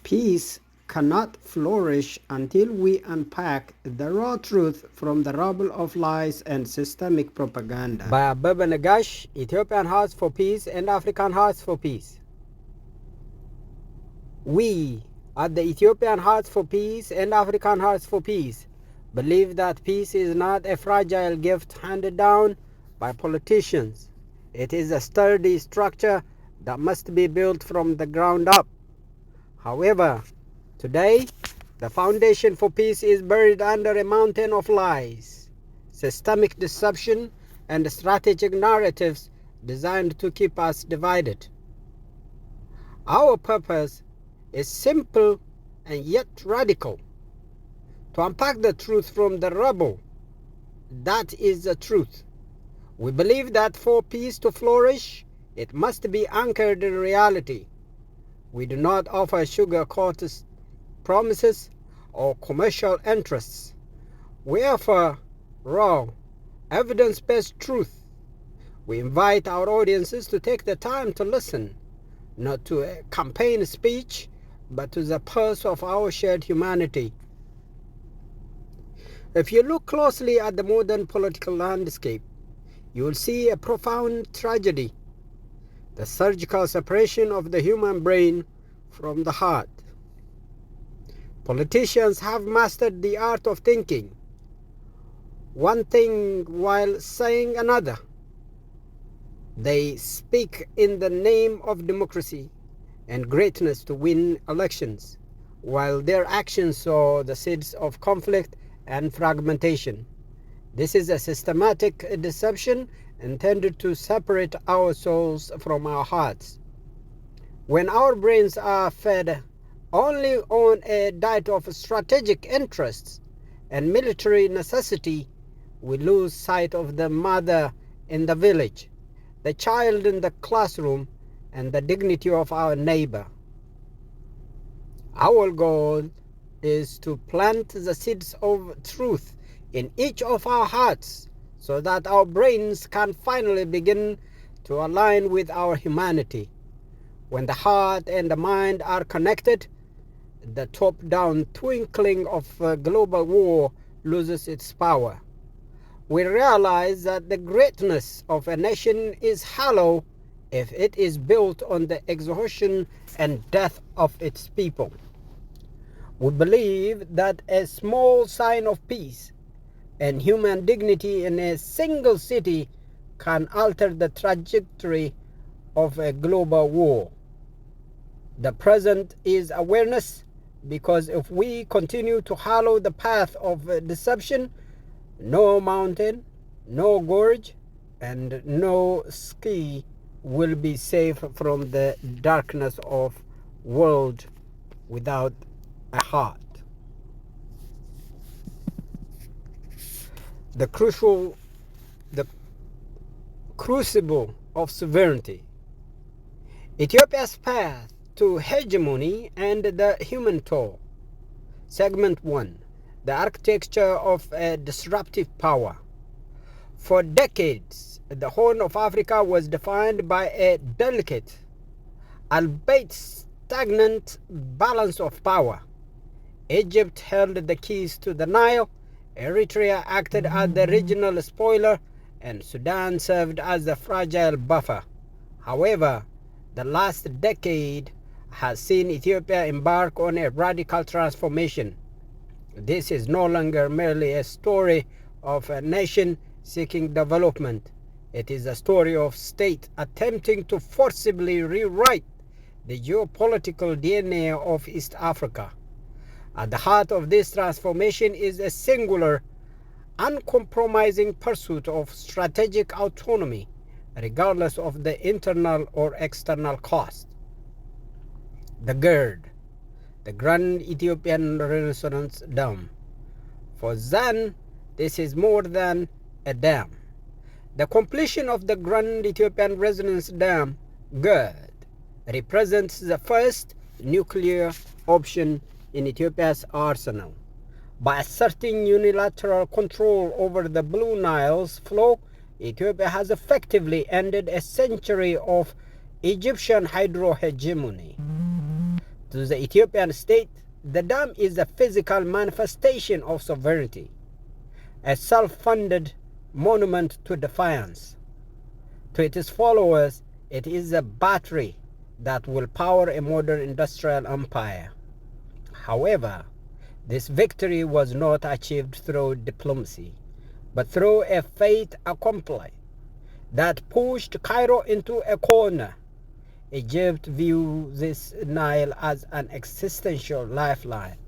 Peace cannot flourish until we unpack the raw truth from the rubble of lies and systemic propaganda. By Abebe Negash, Ethiopian Hearts for Peace and African Hearts for Peace. We, at the Ethiopian Hearts for Peace and African Hearts for Peace, believe that peace is not a fragile gift handed down by politicians. It is a sturdy structure that must be built from the ground up. However, today, the foundation for peace is buried under a mountain of lies, systemic deception, and strategic narratives designed to keep us divided. Our purpose is simple and yet radical: to unpack the truth from the rubble. That is the truth. We believe that for peace to flourish, it must be anchored in reality. We do not offer sugar-coated promises or commercial interests. We offer raw, evidence-based truth. We invite our audiences to take the time to listen, not to a campaign speech, but to the pulse of our shared humanity. If you look closely at the modern political landscape, you will see a profound tragedy: the surgical separation of the human brain from the heart. Politicians have mastered the art of thinking one thing while saying another. They speak in the name of democracy and greatness to win elections, while their actions sow the seeds of conflict and fragmentation. This is a systematic deception intended to separate our souls from our hearts. When our brains are fed only on a diet of strategic interests and military necessity, we lose sight of the mother in the village, the child in the classroom, and the dignity of our neighbor. Our goal is to plant the seeds of truth in each of our hearts so that our brains can finally begin to align with our humanity. When the heart and the mind are connected, the top-down twinkling of global war loses its power. We realize that the greatness of a nation is hollow if it is built on the exhaustion and death of its people. We believe that a small sign of peace and human dignity in a single city can alter the trajectory of a global war. The present is awareness, because if we continue to follow the path of deception, no mountain, no gorge, and no ski will be safe from the darkness of world without a heart. The crucible of sovereignty. Ethiopia's path to hegemony and the human toll. Segment 1. The architecture of a disruptive power. For decades, the Horn of Africa was defined by a delicate, albeit stagnant, balance of power. Egypt held the keys to the Nile, Eritrea acted as the regional spoiler, and Sudan served as the fragile buffer. However, the last decade has seen Ethiopia embark on a radical transformation. This is no longer merely a story of a nation seeking development. It is a story of state attempting to forcibly rewrite the geopolitical DNA of East Africa. At the heart of this transformation is a singular, uncompromising pursuit of strategic autonomy, regardless of the internal or external cost. The GERD, the Grand Ethiopian Renaissance Dam. For Zan, this is more than a dam. The completion of the Grand Ethiopian Renaissance Dam, GERD, represents the first nuclear option in Ethiopia's arsenal. By asserting unilateral control over the Blue Nile's flow, Ethiopia has effectively ended a century of Egyptian hydro-hegemony. To the Ethiopian state, the dam is a physical manifestation of sovereignty, a self-funded monument to defiance. To its followers, it is a battery that will power a modern industrial empire. However, this victory was not achieved through diplomacy, but through a fait accompli that pushed Cairo into a corner. Egypt views this Nile as an existential lifeline,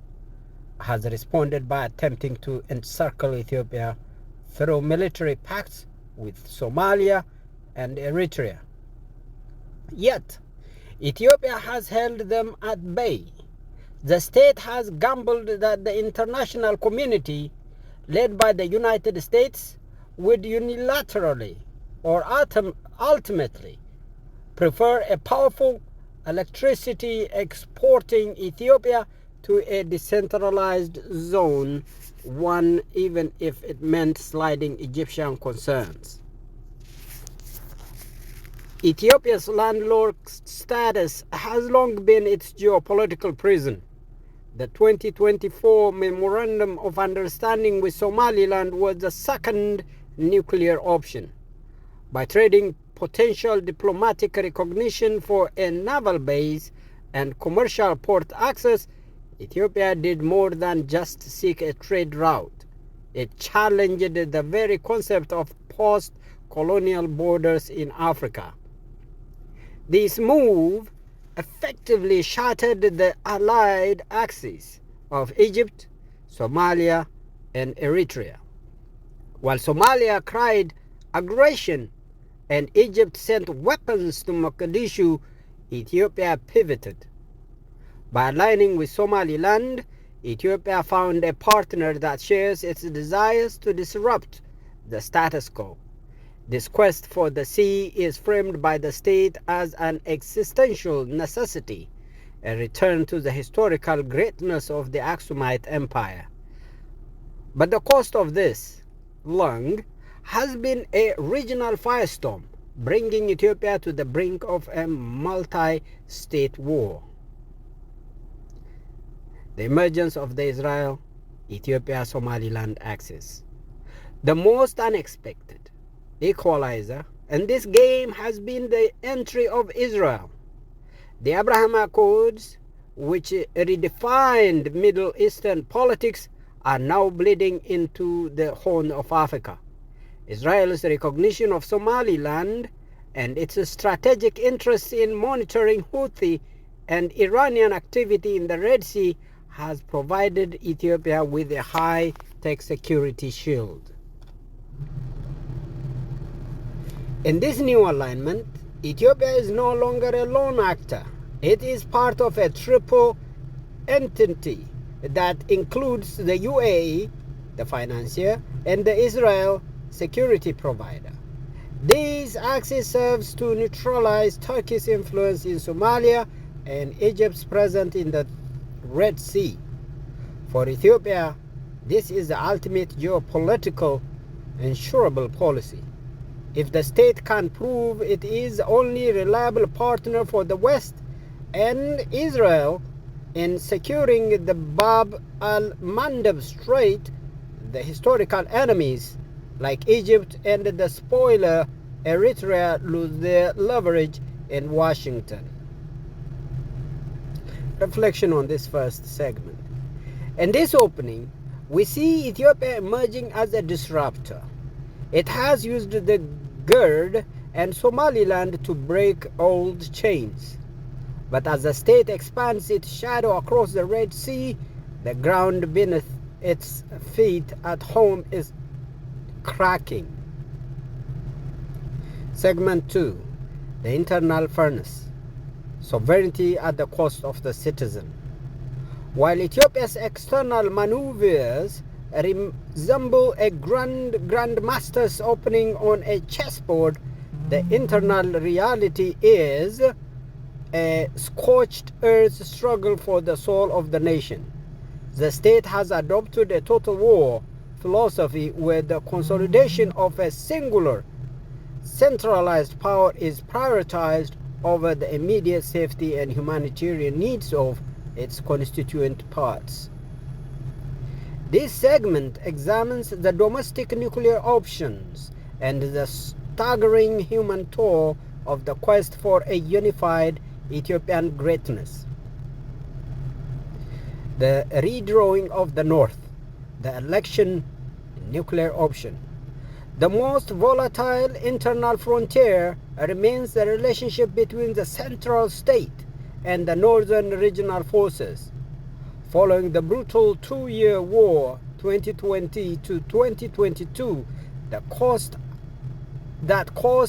has responded by attempting to encircle Ethiopia through military pacts with Somalia and Eritrea. Yet, Ethiopia has held them at bay. The state has gambled that the international community, led by the United States, would unilaterally or ultimately prefer a powerful electricity exporting Ethiopia to a decentralized zone, one even if it meant sliding Egyptian concerns. Ethiopia's landlocked status has long been its geopolitical prison. The 2024 Memorandum of Understanding with Somaliland was the second nuclear option. By trading potential diplomatic recognition for a naval base and commercial port access, Ethiopia did more than just seek a trade route. It challenged the very concept of post-colonial borders in Africa. This move effectively shattered the allied axis of Egypt, Somalia, and Eritrea. While Somalia cried aggression and Egypt sent weapons to Mogadishu, Ethiopia pivoted. By aligning with Somaliland, Ethiopia found a partner that shares its desires to disrupt the status quo. This quest for the sea is framed by the state as an existential necessity, a return to the historical greatness of the Aksumite Empire. But the cost of this, long, has been a regional firestorm, bringing Ethiopia to the brink of a multi-state war. The emergence of the Israel-Ethiopia-Somaliland axis. The most unexpected equalizer in this game has been the entry of Israel. The Abraham Accords, which redefined Middle Eastern politics, are now bleeding into the Horn of Africa. Israel's recognition of Somaliland and its strategic interest in monitoring Houthi and Iranian activity in the Red Sea has provided Ethiopia with a high-tech security shield. In this new alignment, Ethiopia is no longer a lone actor. It is part of a triple entity that includes the UAE, the financier, and the Israel security provider. This axis serves to neutralize Turkey's influence in Somalia and Egypt's presence in the Red Sea. For Ethiopia, this is the ultimate geopolitical insurable policy. If the state can prove it is the only reliable partner for the West and Israel in securing the Bab al-Mandeb Strait, the historical enemies like Egypt and the spoiler Eritrea lose their leverage in Washington. Reflection on this first segment. In this opening, we see Ethiopia emerging as a disruptor. It has used the GERD and Somaliland to break old chains. But as the state expands its shadow across the Red Sea, the ground beneath its feet at home is cracking. Segment 2. The internal furnace. Sovereignty at the cost of the citizen. While Ethiopia's external maneuvers resemble a grandmaster's opening on a chessboard, the internal reality is a scorched earth struggle for the soul of the nation. The state has adopted a total war philosophy where the consolidation of a singular, centralized power is prioritized over the immediate safety and humanitarian needs of its constituent parts. This segment examines the domestic nuclear options and the staggering human toll of the quest for a unified Ethiopian greatness. The redrawing of the North, the election nuclear option. The most volatile internal frontier remains the relationship between the central state and the northern regional forces. Following the brutal two-year war 2020 to 2022 that caused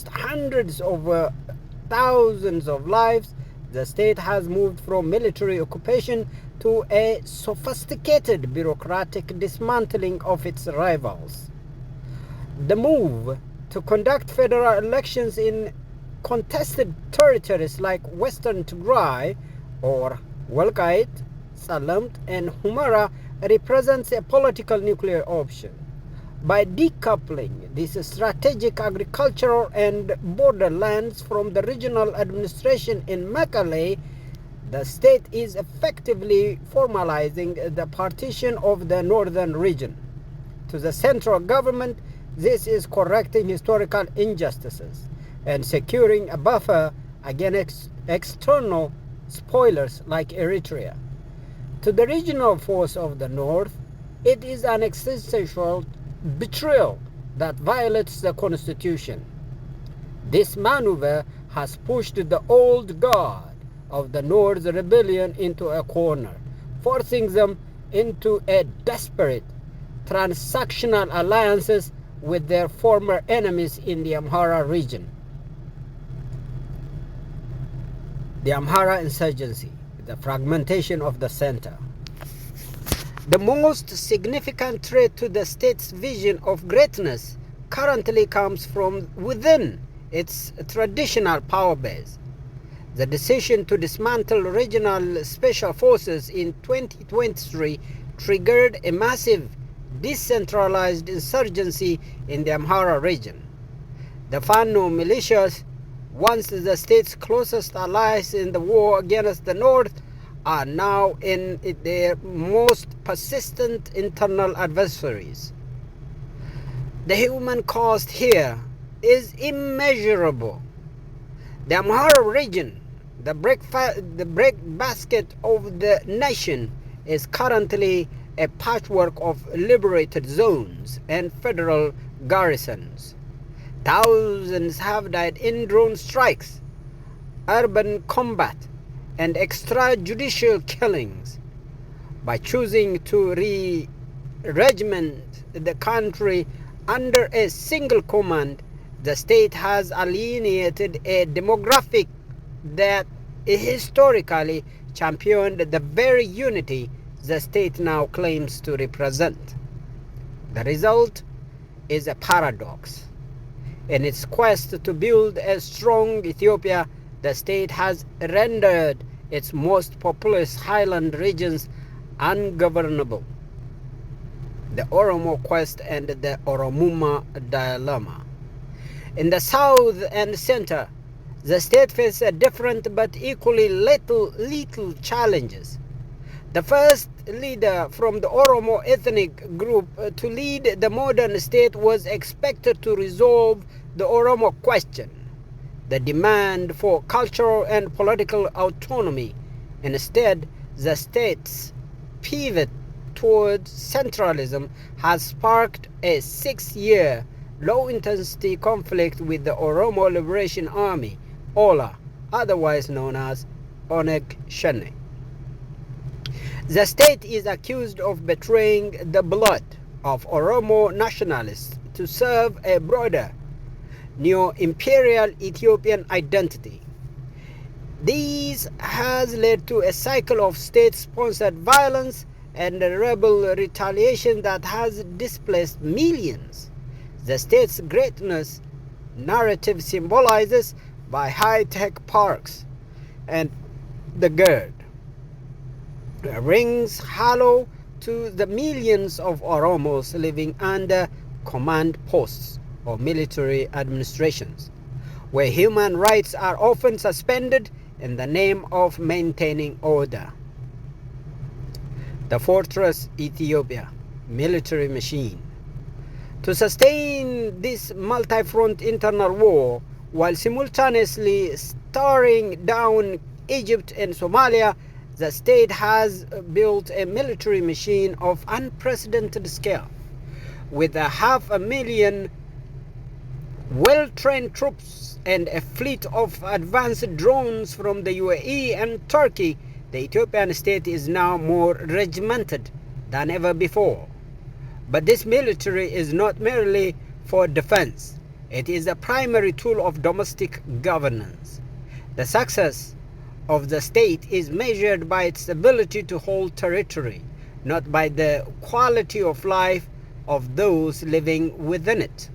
hundreds of thousands of lives, the state has moved from military occupation to a sophisticated bureaucratic dismantling of its rivals. The move to conduct federal elections in contested territories like Western Tigray or Walqait, Salamt, and Humara represents a political nuclear option. By decoupling these strategic agricultural and borderlands from the regional administration in Mekelle, the state is effectively formalizing the partition of the northern region. To the central government, this is correcting historical injustices and securing a buffer against external spoilers like Eritrea. To the regional force of the north, it is an existential betrayal that violates the constitution. This maneuver has pushed the old guard of the North rebellion into a corner, forcing them into a desperate transactional alliances with their former enemies in the Amhara region. The Amhara insurgency, the fragmentation of the center. The most significant threat to the state's vision of greatness currently comes from within its traditional power base. The decision to dismantle regional special forces in 2023 triggered a massive decentralized insurgency in the Amhara region. The Fano militias, once the state's closest allies in the war against the North, are now in their most persistent internal adversaries. The human cost here is immeasurable. The Amhara region, the breadbasket of the nation, is currently a patchwork of liberated zones and federal garrisons. Thousands have died in drone strikes, urban combat, and extrajudicial killings. By choosing to regiment the country under a single command, the state has alienated a demographic that historically championed the very unity the state now claims to represent. The result is a paradox. In its quest to build a strong Ethiopia, the state has rendered its most populous highland regions ungovernable. The Oromo quest and the Oromuma dilemma. In the south and center, the state faces a different but equally lethal challenges. The first leader from the Oromo ethnic group to lead the modern state was expected to resolve the Oromo question, the demand for cultural and political autonomy. Instead, the state's pivot towards centralism has sparked a 6-year low-intensity conflict with the Oromo Liberation Army, OLA, otherwise known as Oneg Shene. The state is accused of betraying the blood of Oromo nationalists to serve a broader neo-imperial Ethiopian identity. This has led to a cycle of state-sponsored violence and rebel retaliation that has displaced millions. The state's greatness narrative symbolizes by high-tech parks and the GERD rings hollow to the millions of Oromos living under command posts or military administrations, where human rights are often suspended in the name of maintaining order. The fortress Ethiopia military machine. To sustain this multi-front internal war while simultaneously staring down Egypt and Somalia, the state has built a military machine of unprecedented scale, with 500,000 well-trained troops and a fleet of advanced drones from the UAE and Turkey. The Ethiopian state is now more regimented than ever before. But this military is not merely for defense. It is a primary tool of domestic governance. The success of the state is measured by its ability to hold territory, not by the quality of life of those living within it.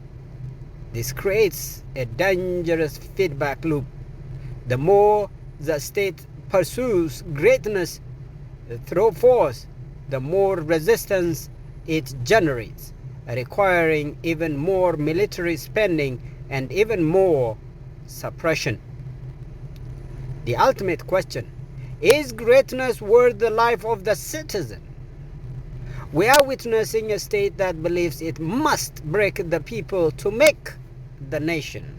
This creates a dangerous feedback loop. The more the state pursues greatness through force, the more resistance it generates, requiring even more military spending and even more suppression. The ultimate question: is greatness worth the life of the citizen? We are witnessing a state that believes it must break the people to make the nation.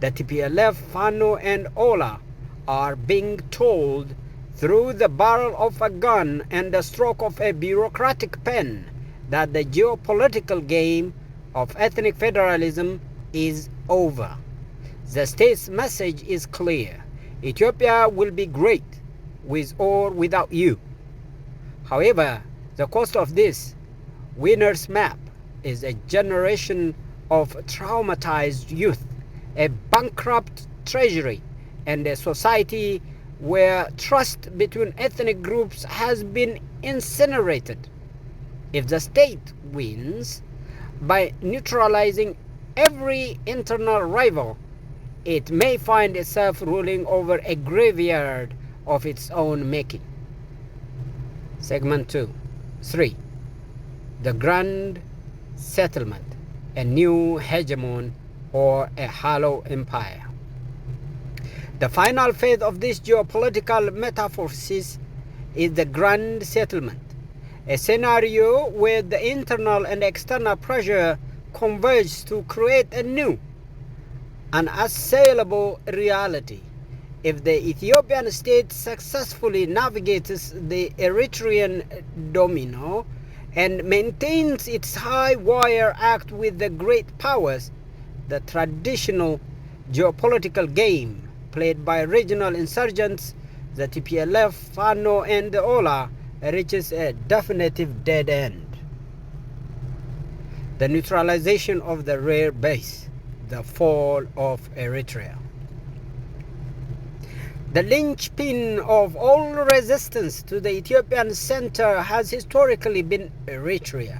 The TPLF, Fano, and Ola are being told through the barrel of a gun and the stroke of a bureaucratic pen that the geopolitical game of ethnic federalism is over. The state's message is clear: Ethiopia will be great with or without you. However, the cost of this winner's map is a generation of traumatized youth, a bankrupt treasury, and a society where trust between ethnic groups has been incinerated. If the state wins by neutralizing every internal rival, it may find itself ruling over a graveyard of its own making. Segment 3. The Grand Settlement, a new hegemon or a hollow empire. The final phase of this geopolitical metamorphosis is the Grand Settlement, a scenario where the internal and external pressure converge to create a new, unassailable reality. If the Ethiopian state successfully navigates the Eritrean domino and maintains its high wire act with the great powers, the traditional geopolitical game played by regional insurgents, the TPLF, Fano, and the Ola, reaches a definitive dead end. The neutralization of the rare base, the fall of Eritrea. The linchpin of all resistance to the Ethiopian center has historically been Eritrea.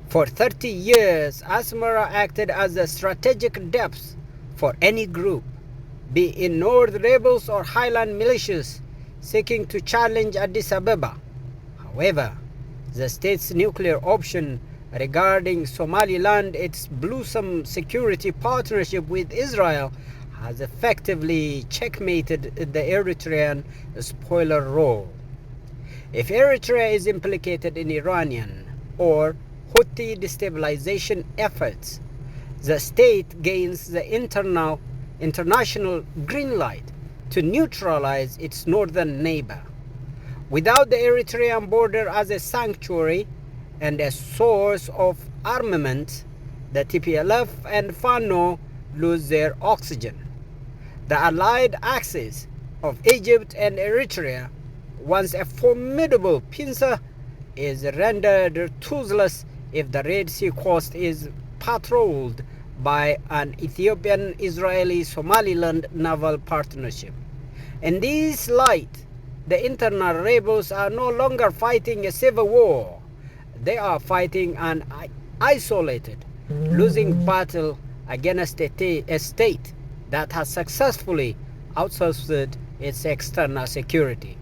For 30 years, Asmara acted as a strategic depth for any group, be it North rebels or highland militias seeking to challenge Addis Ababa. However, the state's nuclear option regarding Somaliland, its blossom security partnership with Israel, has effectively checkmated the Eritrean spoiler role. If Eritrea is implicated in Iranian or Houthi destabilization efforts, the state gains the international green light to neutralize its northern neighbor. Without the Eritrean border as a sanctuary and a source of armament, the TPLF and Fano lose their oxygen. The allied axis of Egypt and Eritrea, once a formidable pincer, is rendered toothless if the Red Sea coast is patrolled by an Ethiopian-Israeli-Somaliland naval partnership. In this light, the internal rebels are no longer fighting a civil war. They are fighting an isolated, losing battle against a state that has successfully outsourced its external security.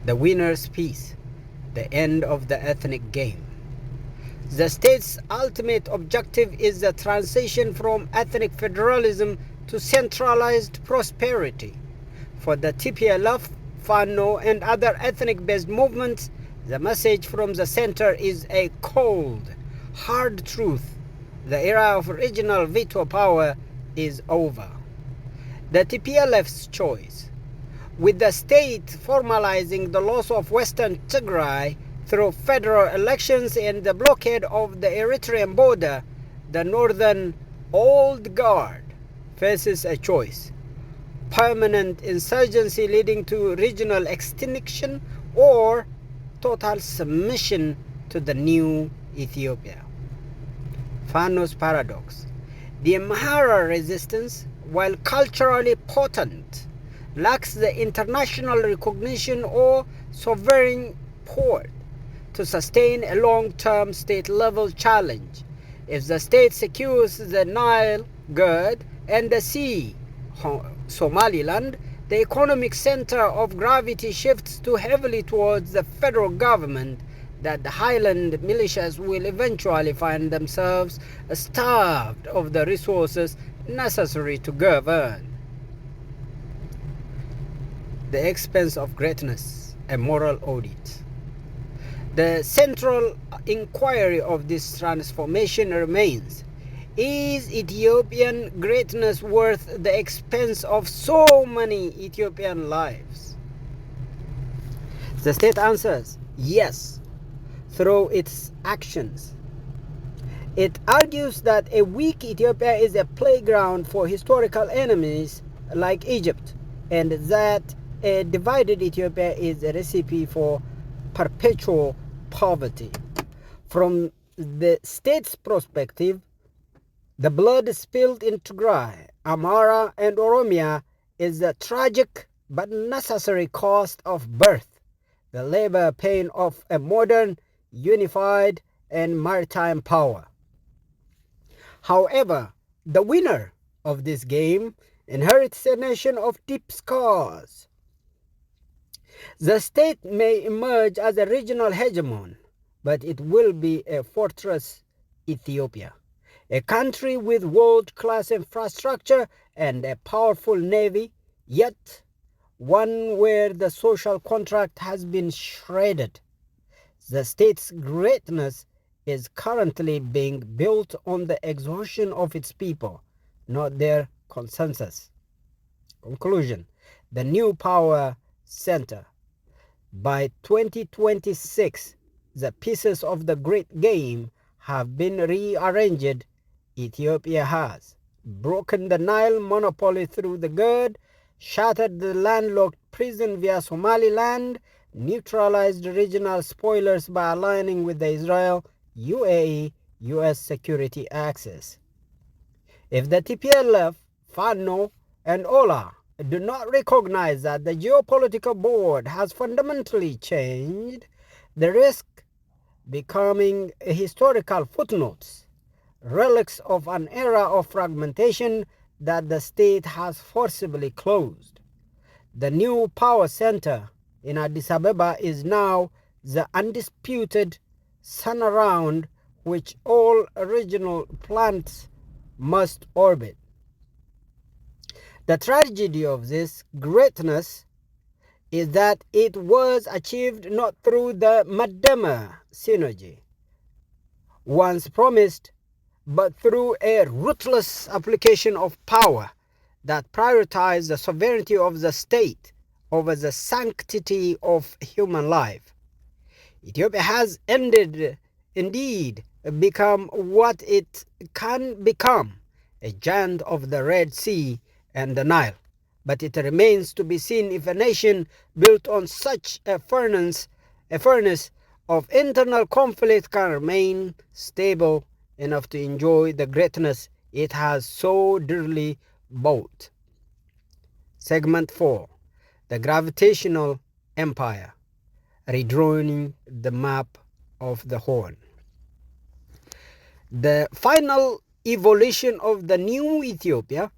The winner's peace, the end of the ethnic game. The state's ultimate objective is the transition from ethnic federalism to centralized prosperity. For the TPLF, Fano, and other ethnic-based movements, the message from the center is a cold, hard truth. The era of regional veto power is over. The TPLF's choice. With the state formalizing the loss of Western Tigray through federal elections and the blockade of the Eritrean border, the Northern Old Guard faces a choice: permanent insurgency leading to regional extinction, or total submission to the new Ethiopia. Fano's paradox. The Amhara resistance, while culturally potent, lacks the international recognition or sovereign power to sustain a long-term state-level challenge. If the state secures the Nile, Gerd, and the sea, Somaliland, the economic center of gravity shifts too heavily towards the federal government that the highland militias will eventually find themselves starved of the resources necessary to govern. The expense of greatness, a moral audit. The central inquiry of this transformation remains: is Ethiopian greatness worth the expense of so many Ethiopian lives? The state answers yes, through its actions. It argues that a weak Ethiopia is a playground for historical enemies like Egypt, and that a divided Ethiopia is a recipe for perpetual poverty. From the state's perspective, the blood spilled in Tigray, Amhara, and Oromia is the tragic but necessary cost of birth, the labor pain of a modern, unified, and maritime power. However, the winner of this game inherits a nation of deep scars. The state may emerge as a regional hegemon, but it will be a fortress Ethiopia, a country with world-class infrastructure and a powerful navy, yet one where the social contract has been shredded. The state's greatness is currently being built on the exhaustion of its people, not their consensus. Conclusion. The new power center. By 2026, the pieces of the great game have been rearranged. Ethiopia has broken the Nile monopoly through the Gerd, shattered the landlocked prison via Somaliland, neutralized regional spoilers by aligning with the Israel, UAE, US security axis. If the TPLF, Fano, and Ola do not recognize that the geopolitical board has fundamentally changed, the risk becoming historical footnotes, relics of an era of fragmentation that the state has forcibly closed. The new power center in Addis Ababa is now the undisputed sun around which all regional plants must orbit. The tragedy of this greatness is that it was achieved not through the Madema synergy once promised, but through a ruthless application of power that prioritized the sovereignty of the state over the sanctity of human life. Ethiopia has indeed become what it can become, a giant of the Red Sea and the Nile. But it remains to be seen if a nation built on such a furnace of internal conflict can remain stable enough to enjoy the greatness it has so dearly bought. Segment 4. The Gravitational Empire. Redrawing the map of the Horn. The final evolution of the new Ethiopia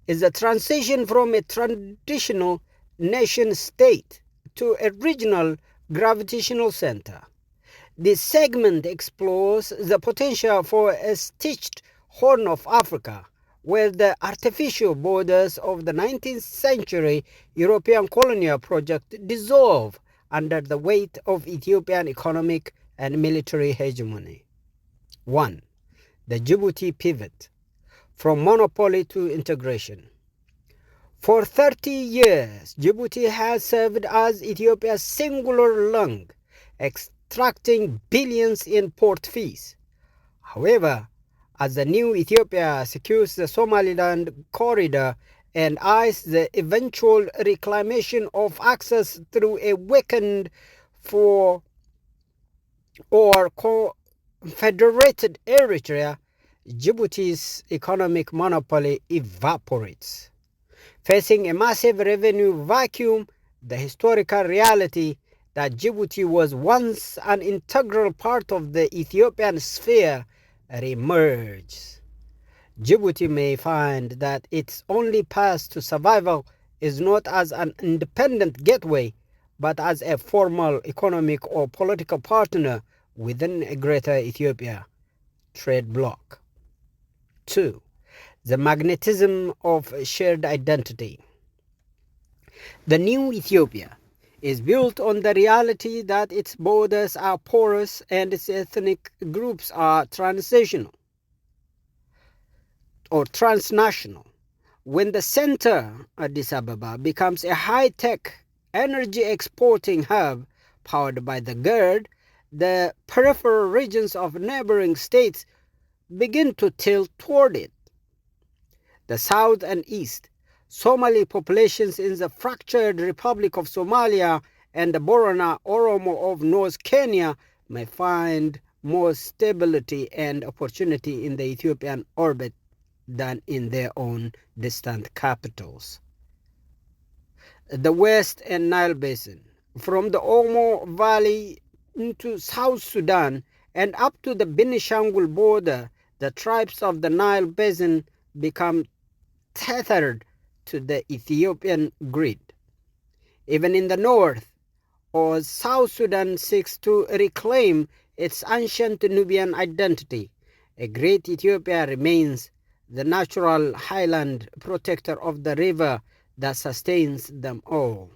is a transition from a traditional nation-state to a regional gravitational center. This segment explores the potential for a stitched Horn of Africa, where the artificial borders of the 19th century European colonial project dissolve under the weight of Ethiopian economic and military hegemony. 1. The Djibouti pivot, from monopoly to integration. For 30 years, Djibouti has served as Ethiopia's singular lung, extracting billions in port fees. However, as the new Ethiopia secures the Somaliland corridor and eyes the eventual reclamation of access through a weakened or confederated Eritrea, Djibouti's economic monopoly evaporates. Facing a massive revenue vacuum, the historical reality that Djibouti was once an integral part of the Ethiopian sphere reemerges. Djibouti may find that its only path to survival is not as an independent gateway, but as a formal economic or political partner within a greater Ethiopia trade bloc. 2. The magnetism of shared identity. The new Ethiopia is built on the reality that its borders are porous and its ethnic groups are transitional or transnational. When the center, Addis Ababa, becomes a high-tech energy exporting hub powered by the GERD, the peripheral regions of neighboring states begin to tilt toward it. The south and east, Somali populations in the fractured Republic of Somalia and the Borana Oromo of North Kenya may find more stability and opportunity in the Ethiopian orbit than in their own distant capitals. The West and Nile Basin, from the Omo Valley into South Sudan and up to the Benishangul border, the tribes of the Nile Basin become tethered to the Ethiopian grid. Even in the north, or South Sudan seeks to reclaim its ancient Nubian identity, a great Ethiopia remains the natural highland protector of the river that sustains them all.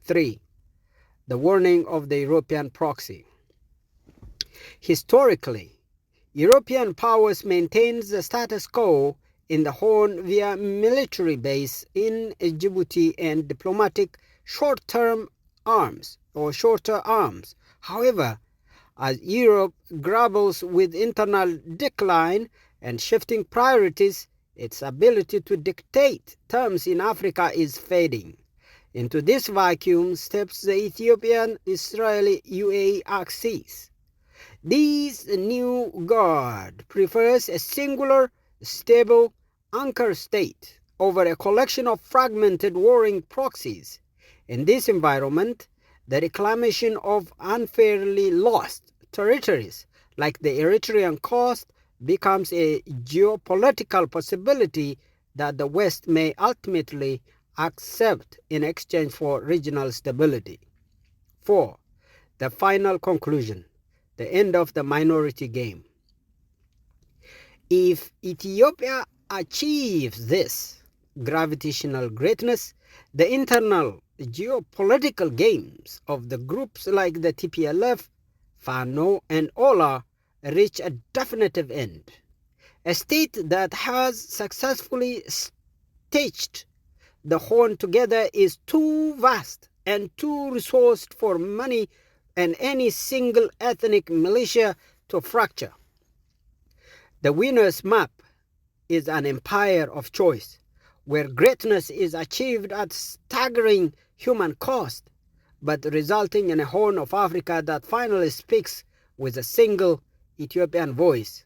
3. The warning of the European proxy. Historically, European powers maintained the status quo in the Horn via military base in Djibouti and diplomatic short-term arms or shorter arms. However, as Europe grapples with internal decline and shifting priorities, its ability to dictate terms in Africa is fading. Into this vacuum steps the Ethiopian-Israeli-UAE axis. This new guard prefers a singular, stable anchor state over a collection of fragmented warring proxies. In this environment, the reclamation of unfairly lost territories like the Eritrean coast becomes a geopolitical possibility that the West may ultimately accept in exchange for regional stability. 4. The final conclusion, the end of the minority game. If Ethiopia achieves this gravitational greatness, the internal geopolitical games of the groups like the TPLF, Fano, and Ola reach a definitive end. A state that has successfully stitched the Horn together is too vast and too resourced for money and any single ethnic militia to fracture. The winner's map is an empire of choice, where greatness is achieved at staggering human cost, but resulting in a Horn of Africa that finally speaks with a single Ethiopian voice.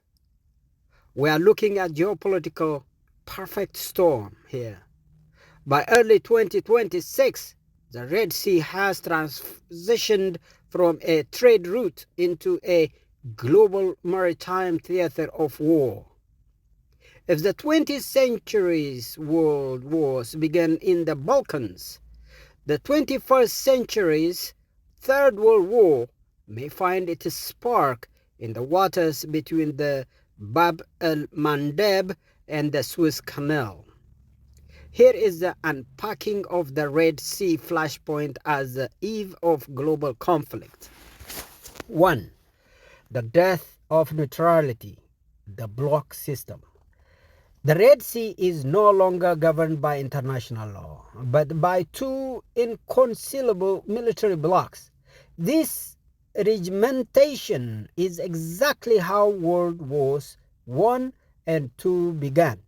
We are looking at geopolitical perfect storm here. By early 2026, the Red Sea has transitioned from a trade route into a global maritime theater of war. If the 20th century's world wars began in the Balkans, the 21st century's Third World War may find its spark in the waters between the Bab el-Mandeb and the Suez Canal. Here is the unpacking of the Red Sea flashpoint as the eve of global conflict. 1. The death of neutrality, the bloc system. The Red Sea is no longer governed by international law, but by two inconcilable military blocs. This regimentation is exactly how World Wars I and II began,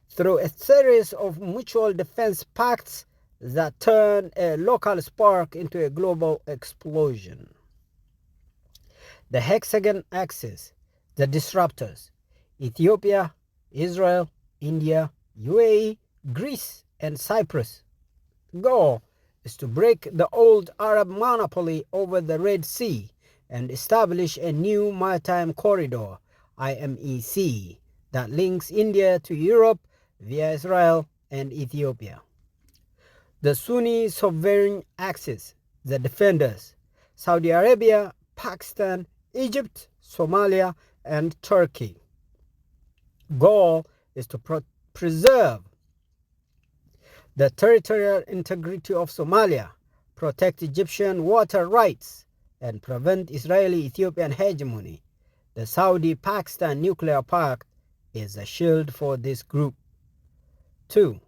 through a series of mutual defense pacts that turn a local spark into a global explosion. The Hexagon axis, the disruptors, Ethiopia, Israel, India, UAE, Greece, and Cyprus. The goal is to break the old Arab monopoly over the Red Sea and establish a new maritime corridor, IMEC, that links India to Europe via Israel and Ethiopia. The Sunni sovereign axis, the defenders, Saudi Arabia, Pakistan, Egypt, Somalia, and Turkey. Goal is to preserve the territorial integrity of Somalia, protect Egyptian water rights, and prevent Israeli-Ethiopian hegemony. The Saudi-Pakistan nuclear pact is a shield for this group. 2.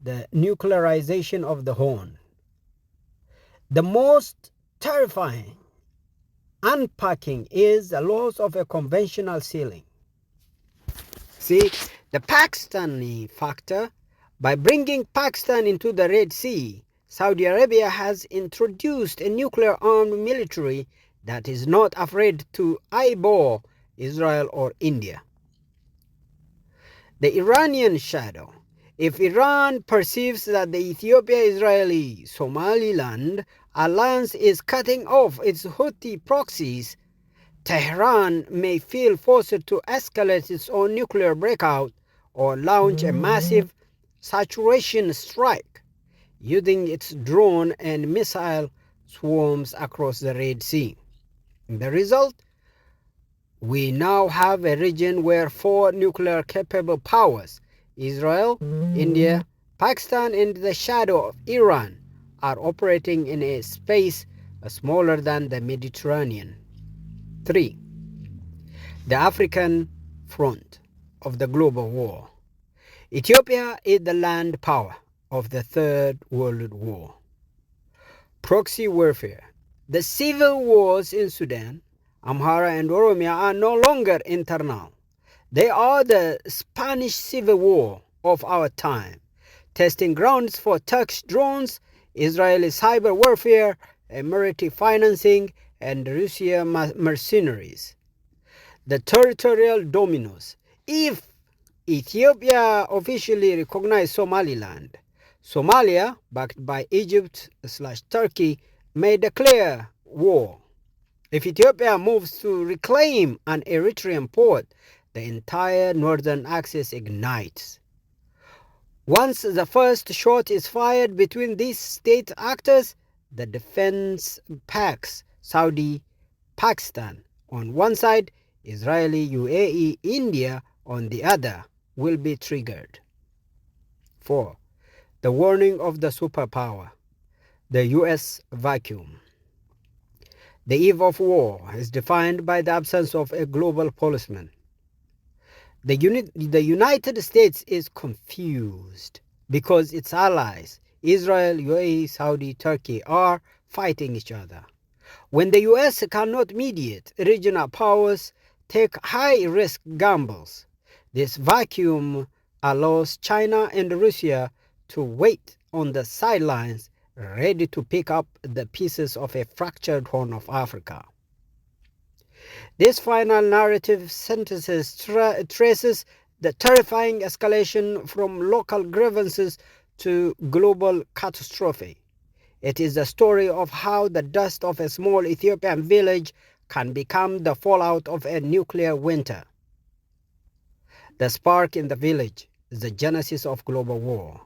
The nuclearization of the Horn. The most terrifying unpacking is the loss of a conventional ceiling. See, the Pakistani factor, by bringing Pakistan into the Red Sea, Saudi Arabia has introduced a nuclear-armed military that is not afraid to eyeball Israel or India. The Iranian shadow. If Iran perceives that the Ethiopia-Israeli-Somaliland alliance is cutting off its Houthi proxies, Tehran may feel forced to escalate its own nuclear breakout or launch a massive saturation strike using its drone and missile swarms across the Red Sea. The result? We now have a region where 4 nuclear-capable powers, Israel, India, Pakistan, and the shadow of Iran, are operating in a space smaller than the Mediterranean. 3. The African front of the global war. Ethiopia is the land power of the Third World War. Proxy warfare. The civil wars in Sudan, Amhara, and Oromia are no longer internal. They are the Spanish Civil War of our time, testing grounds for Turkish drones, Israeli cyber warfare, Emirati financing, and Russian mercenaries. The territorial dominoes. If Ethiopia officially recognized Somaliland, Somalia, backed by Egypt/Turkey, may declare war. If Ethiopia moves to reclaim an Eritrean port, the entire northern axis ignites. Once the first shot is fired between these state actors, the defense pacts Saudi, Pakistan on one side, Israeli, UAE, India on the other will be triggered. 4. The warning of the superpower, the US vacuum. The eve of war is defined by the absence of a global policeman. The United States is confused because its allies, Israel, UAE, Saudi, Turkey, are fighting each other. When the US cannot mediate, regional powers take high-risk gambles. This vacuum allows China and Russia to wait on the sidelines, ready to pick up the pieces of a fractured Horn of Africa. This final narrative sentences traces the terrifying escalation from local grievances to global catastrophe. It is the story of how the dust of a small Ethiopian village can become the fallout of a nuclear winter. The spark in the village is the genesis of global war.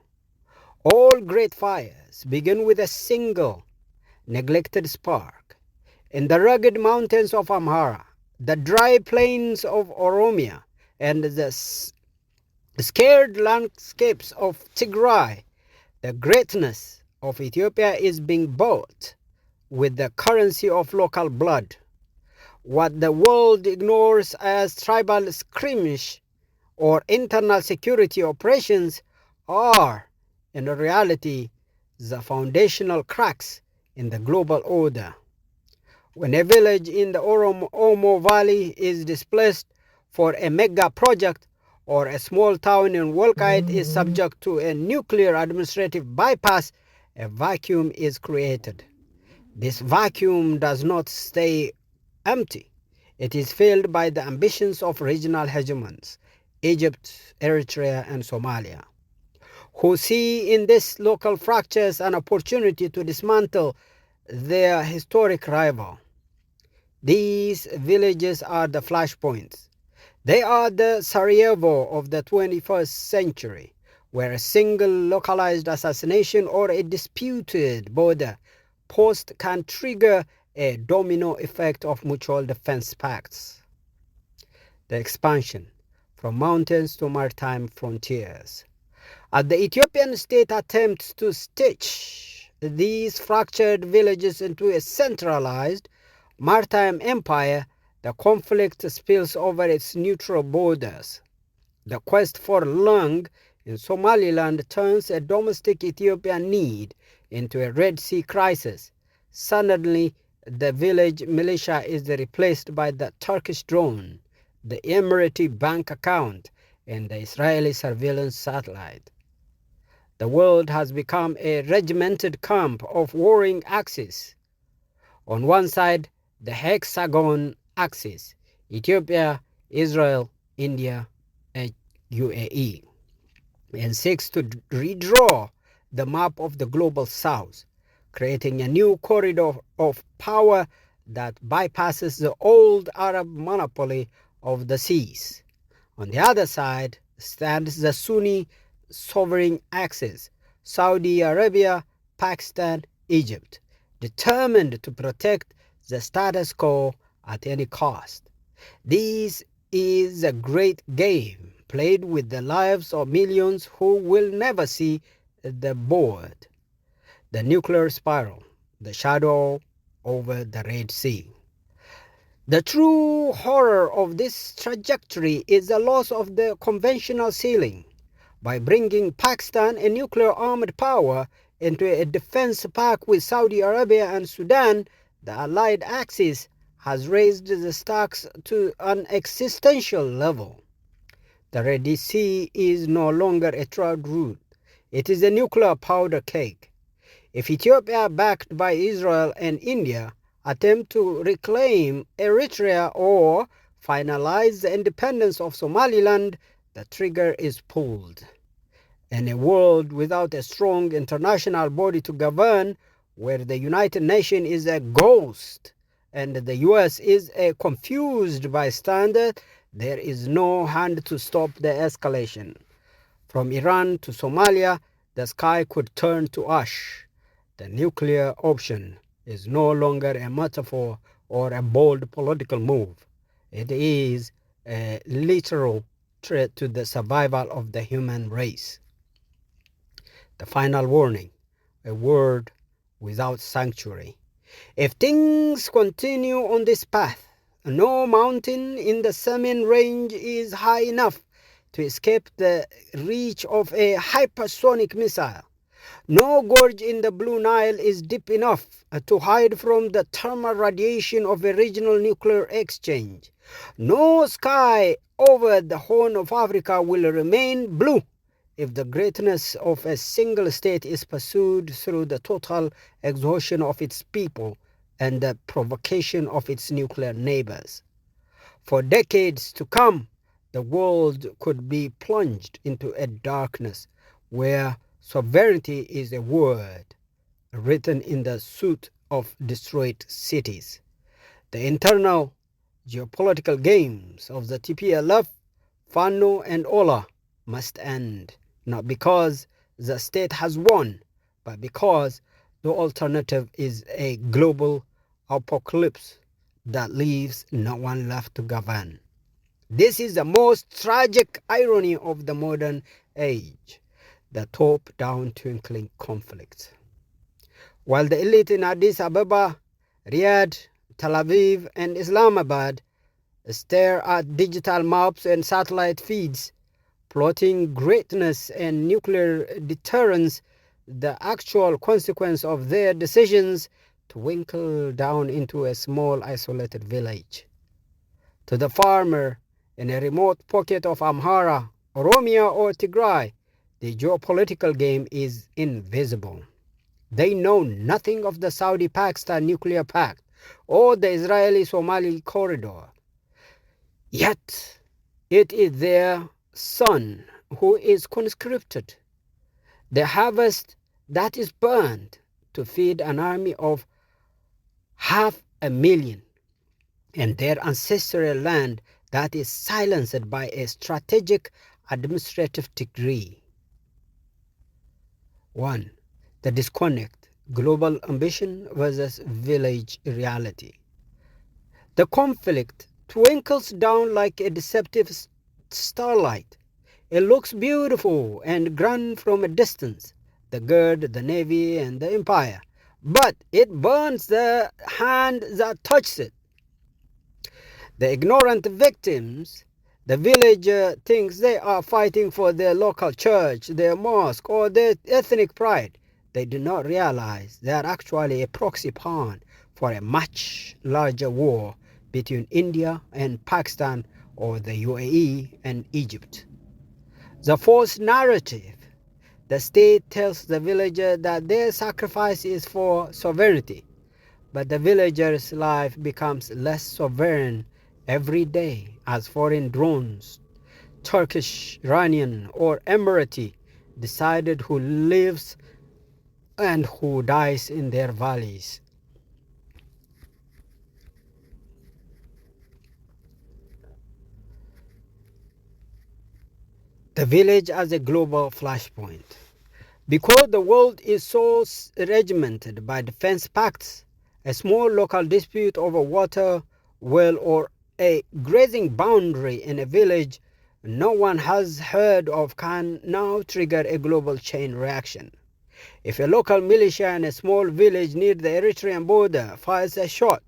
All great fires begin with a single, neglected spark. In the rugged mountains of Amhara, the dry plains of Oromia, and the Scared landscapes of Tigray, the greatness of Ethiopia is being bought with the currency of local blood. What the world ignores as tribal skirmish or internal security operations are, in reality, the foundational cracks in the global order. When a village in the Omo Valley is displaced for a mega project, or a small town in Wolkite is subject to a nuclear administrative bypass, a vacuum is created. This vacuum does not stay empty. It is filled by the ambitions of regional hegemons, Egypt, Eritrea, and Somalia, who see in these local fractures an opportunity to dismantle their historic rival. These villages are the flashpoints. They are the Sarajevo of the 21st century, where a single localized assassination or a disputed border post can trigger a domino effect of mutual defense pacts. The expansion from mountains to maritime frontiers. As the Ethiopian state attempts to stitch these fractured villages into a centralized maritime empire, the conflict spills over its neutral borders. The quest for land in Somaliland turns a domestic Ethiopian need into a Red Sea crisis. Suddenly, the village militia is replaced by the Turkish drone, the Emirati bank account, and the Israeli surveillance satellite. The world has become a regimented camp of warring axes. On one side, the Hexagon axis: Ethiopia, Israel, India, and UAE, and seeks to redraw the map of the global south, creating a new corridor of power that bypasses the old Arab monopoly of the seas. On the other side stands the Sunni sovereign axis: Saudi Arabia, Pakistan, Egypt, determined to protect the status quo at any cost. This is a great game played with the lives of millions who will never see the board. The nuclear spiral, the shadow over the Red Sea. The true horror of this trajectory is the loss of the conventional ceiling. By bringing Pakistan, a nuclear-armed power, into a defense pact with Saudi Arabia and Sudan, the Allied Axis has raised the stakes to an existential level. The Red Sea is no longer a trade route. It is a nuclear powder keg. If Ethiopia, backed by Israel and India, attempt to reclaim Eritrea or finalize the independence of Somaliland, the trigger is pulled. In a world without a strong international body to govern, where the United Nations is a ghost and the US is a confused bystander, there is no hand to stop the escalation. From Iran to Somalia, the sky could turn to ash. The nuclear option is no longer a metaphor or a bold political move. It is a literal threat to the survival of the human race. The final warning, a word without sanctuary. If things continue on this path, no mountain in the Samin range is high enough to escape the reach of a hypersonic missile. No gorge in the Blue Nile is deep enough to hide from the thermal radiation of a regional nuclear exchange. No sky over the Horn of Africa will remain blue if the greatness of a single state is pursued through the total exhaustion of its people and the provocation of its nuclear neighbors. For decades to come, the world could be plunged into a darkness where sovereignty is a word written in the soot of destroyed cities. The internal geopolitical games of the TPLF, Fano, and Ola must end, not because the state has won, but because the alternative is a global apocalypse that leaves no one left to govern. This is the most tragic irony of the modern age, the top-down twinkling conflict. While the elite in Addis Ababa, Riyadh, Tel Aviv, and Islamabad stare at digital maps and satellite feeds, plotting greatness and nuclear deterrence, the actual consequence of their decisions twinkle down into a small isolated village. To the farmer in a remote pocket of Amhara, Oromia, or Tigray, the geopolitical game is invisible. They know nothing of the Saudi-Pakistan nuclear pact or the Israeli-Somali corridor. Yet, it is their son who is conscripted, the harvest that is burned to feed an army of 500,000, and their ancestral land that is silenced by a strategic administrative degree. 1. The disconnect, global ambition versus village reality. The conflict twinkles down like a deceptive starlight. It looks beautiful and grand from a distance, the gird, the navy, and the empire, but it burns the hand that touches it. The ignorant victims, the villager, thinks they are fighting for their local church, their mosque, or their ethnic pride. They do not realize they are actually a proxy pawn for a much larger war between India and Pakistan, or the UAE and Egypt. The false narrative. The state tells the villager that their sacrifice is for sovereignty, but the villager's life becomes less sovereign every day as foreign drones, Turkish, Iranian, or Emirati, decided who lives and who dies in their valleys. The village as a global flashpoint. Because the world is so regimented by defense pacts, a small local dispute over water, well, or a grazing boundary in a village no one has heard of can now trigger a global chain reaction. If a local militia in a small village near the Eritrean border fires a shot,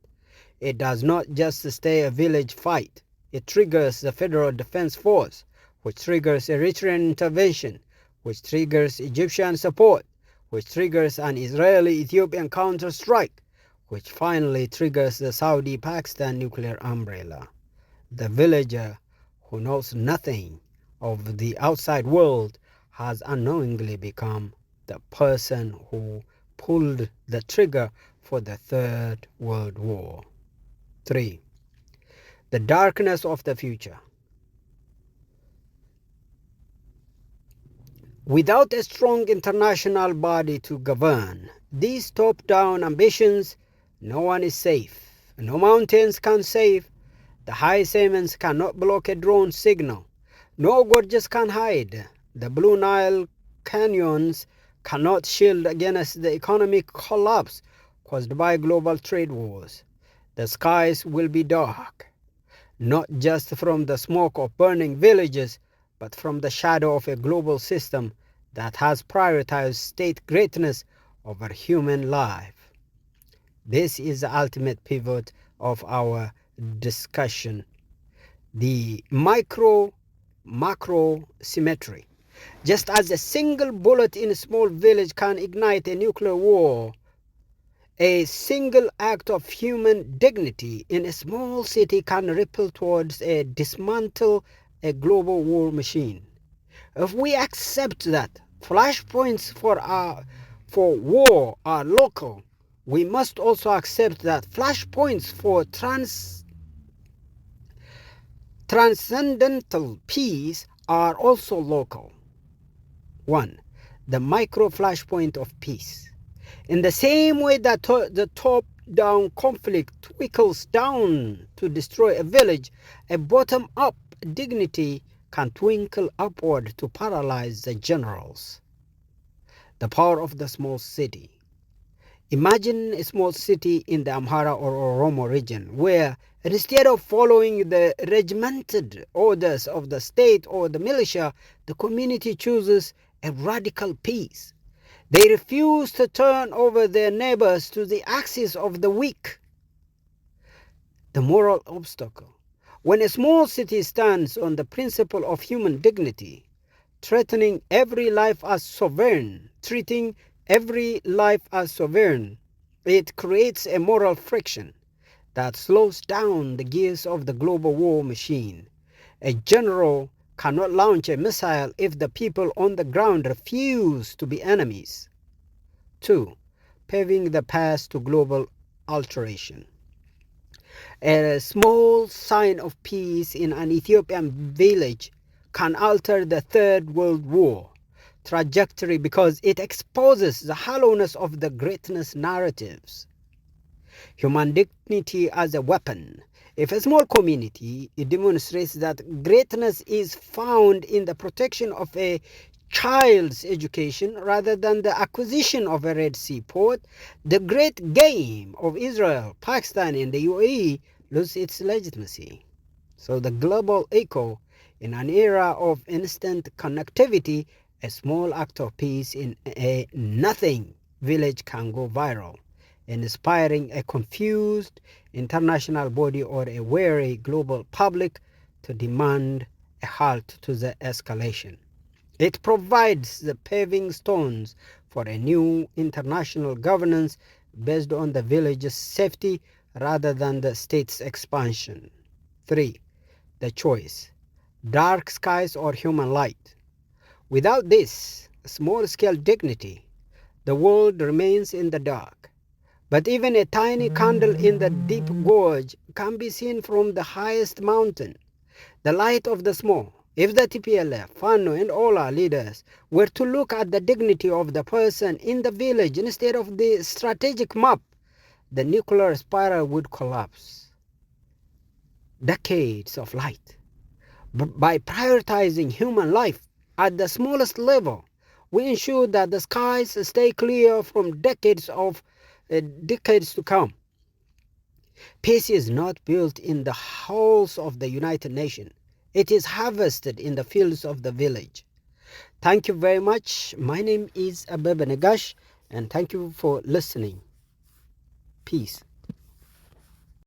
it does not just stay a village fight. It triggers the Federal Defense Force, which triggers Eritrean intervention, which triggers Egyptian support, which triggers an Israeli-Ethiopian counter-strike, which finally triggers the Saudi-Pakistan nuclear umbrella. The villager who knows nothing of the outside world has unknowingly become the person who pulled the trigger for the Third World War. 3. The darkness of the future. Without a strong international body to govern these top-down ambitions, no one is safe. No mountains can save. The high Siemens cannot block a drone signal. No gorges can hide. The Blue Nile canyons cannot shield against the economic collapse caused by global trade wars. The skies will be dark, not just from the smoke of burning villages, but from the shadow of a global system that has prioritized state greatness over human life. This is the ultimate pivot of our discussion, the micro-macro symmetry. Just as a single bullet in a small village can ignite a nuclear war, a single act of human dignity in a small city can ripple towards dismantle a global war machine. If we accept that flashpoints for war are local, we must also accept that flashpoints for transcendental peace are also local. 1. The micro flashpoint of peace. In the same way that the top-down conflict trickles down to destroy a village, a bottom-up dignity can twinkle upward to paralyze the generals. The power of the small city. Imagine a small city in the Amhara or Oromo region where instead of following the regimented orders of the state or the militia, the community chooses a radical peace. They refuse to turn over their neighbors to the axis of the weak. The moral obstacle. When a small city stands on the principle of human dignity, treating every life as sovereign, it creates a moral friction that slows down the gears of the global war machine. A general cannot launch a missile if the people on the ground refuse to be enemies. 2. Paving the path to global alteration. A small sign of peace in an Ethiopian village can alter the Third World War trajectory because it exposes the hollowness of the greatness narratives. Human dignity as a weapon. If a small community demonstrates that greatness is found in the protection of a child's education rather than the acquisition of a Red Sea port, the great game of Israel, Pakistan, and the UAE loses its legitimacy. So the global echo, in an era of instant connectivity, a small act of peace in a nothing village can go viral, inspiring a confused international body or a wary global public to demand a halt to the escalation. It provides the paving stones for a new international governance based on the village's safety rather than the state's expansion. 3. The choice. Dark skies or human light. Without this small-scale dignity, the world remains in the dark. But even a tiny candle in the deep gorge can be seen from the highest mountain. The light of the small. If the TPLF, FANO, and all our leaders were to look at the dignity of the person in the village instead of the strategic map, the nuclear spiral would collapse. Decades of light. By prioritizing human life at the smallest level, we ensure that the skies stay clear from decades to come. Peace is not built in the halls of the United Nations. It is harvested in the fields of the village. Thank you very much. My name is Abebe Negash, and thank you for listening. Peace.